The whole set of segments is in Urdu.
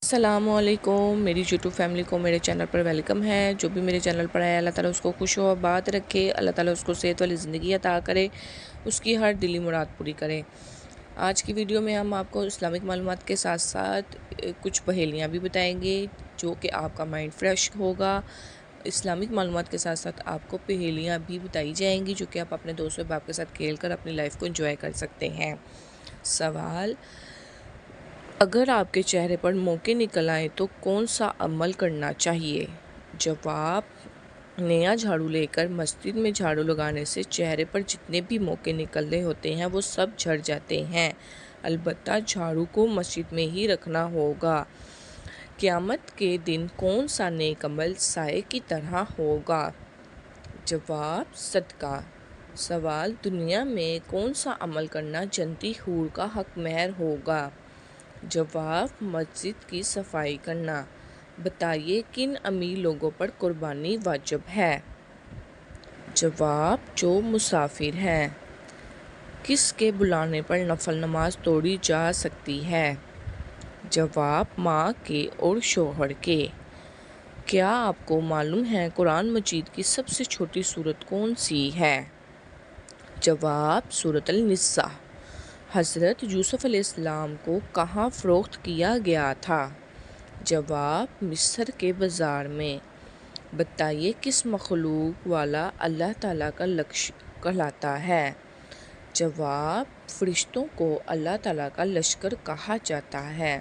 السلام علیکم میری یوٹیوب فیملی کو میرے چینل پر ویلکم ہے۔ جو بھی میرے چینل پر آئے اللہ تعالیٰ اس کو خوش و آباد رکھے، اللہ تعالیٰ اس کو صحت والی زندگی عطا کرے، اس کی ہر دلی مراد پوری کرے۔ آج کی ویڈیو میں ہم آپ کو اسلامک معلومات کے ساتھ ساتھ کچھ پہیلیاں بھی بتائیں گے جو کہ آپ کا مائنڈ فریش ہوگا۔ اسلامک معلومات کے ساتھ ساتھ آپ کو پہیلیاں بھی بتائی جائیں گی جو کہ آپ اپنے دوستوں باپ کے ساتھ کھیل کر اپنی لائف کو انجوائے کر سکتے ہیں۔ سوال: اگر آپ کے چہرے پر موقع نکل آئیں تو کون سا عمل کرنا چاہیے؟ جواب: نیا جھاڑو لے کر مسجد میں جھاڑو لگانے سے چہرے پر جتنے بھی موقع نکل رہے ہوتے ہیں وہ سب جھڑ جاتے ہیں، البتہ جھاڑو کو مسجد میں ہی رکھنا ہوگا۔ قیامت کے دن کون سا نیک عمل سائے کی طرح ہوگا؟ جواب: صدقہ۔ سوال: دنیا میں کون سا عمل کرنا جنتی حور کا حق مہر ہوگا؟ جواب: مسجد کی صفائی کرنا۔ بتائیے کن امیر لوگوں پر قربانی واجب ہے؟ جواب: جو مسافر ہیں۔ کس کے بلانے پر نفل نماز توڑی جا سکتی ہے؟ جواب: ماں کے اور شوہر کے۔ کیا آپ کو معلوم ہے قرآن مجید کی سب سے چھوٹی سورت کون سی ہے؟ جواب: سورۃ النساء۔ حضرت یوسف علیہ السلام کو کہاں فروخت کیا گیا تھا؟ جواب: مصر کے بازار میں۔ بتائیے کس مخلوق والا اللہ تعالیٰ کا لشکر کہلاتا ہے؟ جواب: فرشتوں کو اللہ تعالیٰ کا لشکر کہا جاتا ہے۔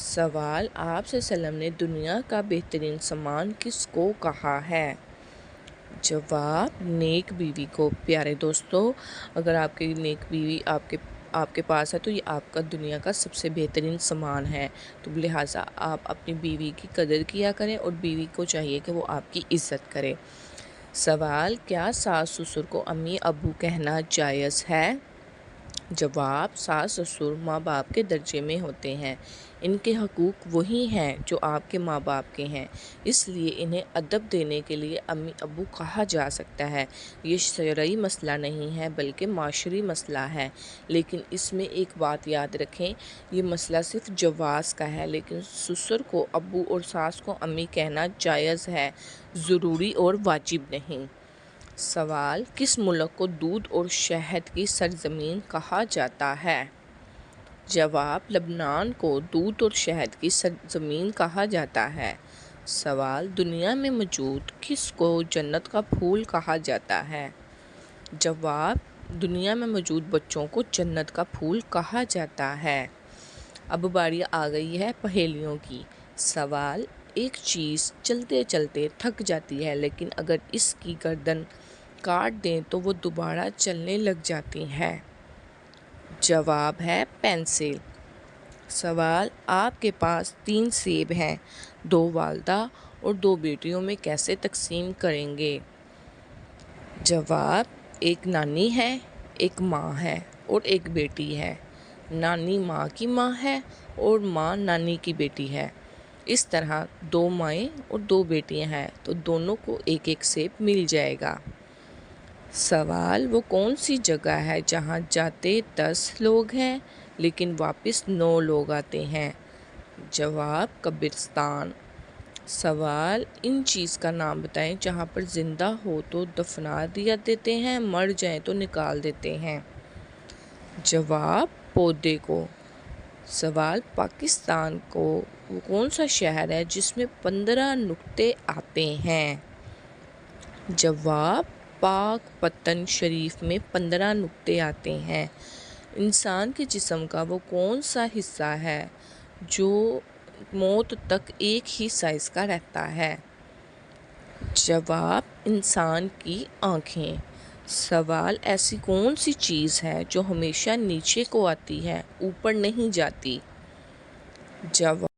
سوال: آپ صلی اللہ علیہ وسلم نے دنیا کا بہترین سامان کس کو کہا ہے؟ جواب: نیک بیوی کو۔ پیارے دوستو، اگر آپ کی نیک بیوی آپ کے پاس ہے تو یہ آپ کا دنیا کا سب سے بہترین سامان ہے، تو لہٰذا آپ اپنی بیوی کی قدر کیا کریں اور بیوی کو چاہیے کہ وہ آپ کی عزت کرے۔ سوال: کیا ساس سسر کو امی ابو کہنا جائز ہے؟ جواب: ساس سسر ماں باپ کے درجے میں ہوتے ہیں، ان کے حقوق وہی ہیں جو آپ کے ماں باپ کے ہیں، اس لیے انہیں ادب دینے کے لیے امی ابو کہا جا سکتا ہے۔ یہ شرعی مسئلہ نہیں ہے بلکہ معاشری مسئلہ ہے، لیکن اس میں ایک بات یاد رکھیں، یہ مسئلہ صرف جواز کا ہے، لیکن سسر کو ابو اور ساس کو امی کہنا جائز ہے، ضروری اور واجب نہیں۔ سوال: کس ملک کو دودھ اور شہد کی سرزمین کہا جاتا ہے؟ جواب: لبنان کو دودھ اور شہد کی سرزمین کہا جاتا ہے۔ سوال: دنیا میں موجود کس کو جنت کا پھول کہا جاتا ہے؟ جواب: دنیا میں موجود بچوں کو جنت کا پھول کہا جاتا ہے۔ اب باری آ گئی ہے پہیلیوں کی۔ سوال: ایک چیز چلتے چلتے تھک جاتی ہے لیکن اگر اس کی گردن کاٹ دیں تو وہ دوبارہ چلنے لگ جاتی ہے۔ جواب ہے پینسل۔ سوال: آپ کے پاس 3 سیب ہیں، 2 والدہ اور 2 بیٹیوں میں کیسے تقسیم کریں گے؟ جواب: ایک نانی ہے، ایک ماں ہے اور ایک بیٹی ہے۔ نانی ماں کی ماں ہے اور ماں نانی کی بیٹی ہے۔ اس طرح 2 مائیں اور 2 بیٹیاں ہیں تو دونوں کو ایک ایک سیب مل جائے گا۔ سوال: وہ کون سی جگہ ہے جہاں جاتے 10 لوگ ہیں لیکن واپس 9 لوگ آتے ہیں؟ جواب: قبرستان۔ سوال: ان چیز کا نام بتائیں جہاں پر زندہ ہو تو دفنا دیا دیتے ہیں، مر جائیں تو نکال دیتے ہیں۔ جواب: پودے کو۔ سوال: پاکستان کو وہ کون سا شہر ہے جس میں 15 نقطے آتے ہیں؟ جواب: پاک پتن شریف میں 15 نقطے آتے ہیں۔ انسان کے جسم کا وہ کون سا حصہ ہے جو موت تک ایک ہی سائز کا رہتا ہے؟ جواب: انسان کی آنکھیں۔ سوال: ایسی کون سی چیز ہے جو ہمیشہ نیچے کو آتی ہے، اوپر نہیں جاتی؟ جواب: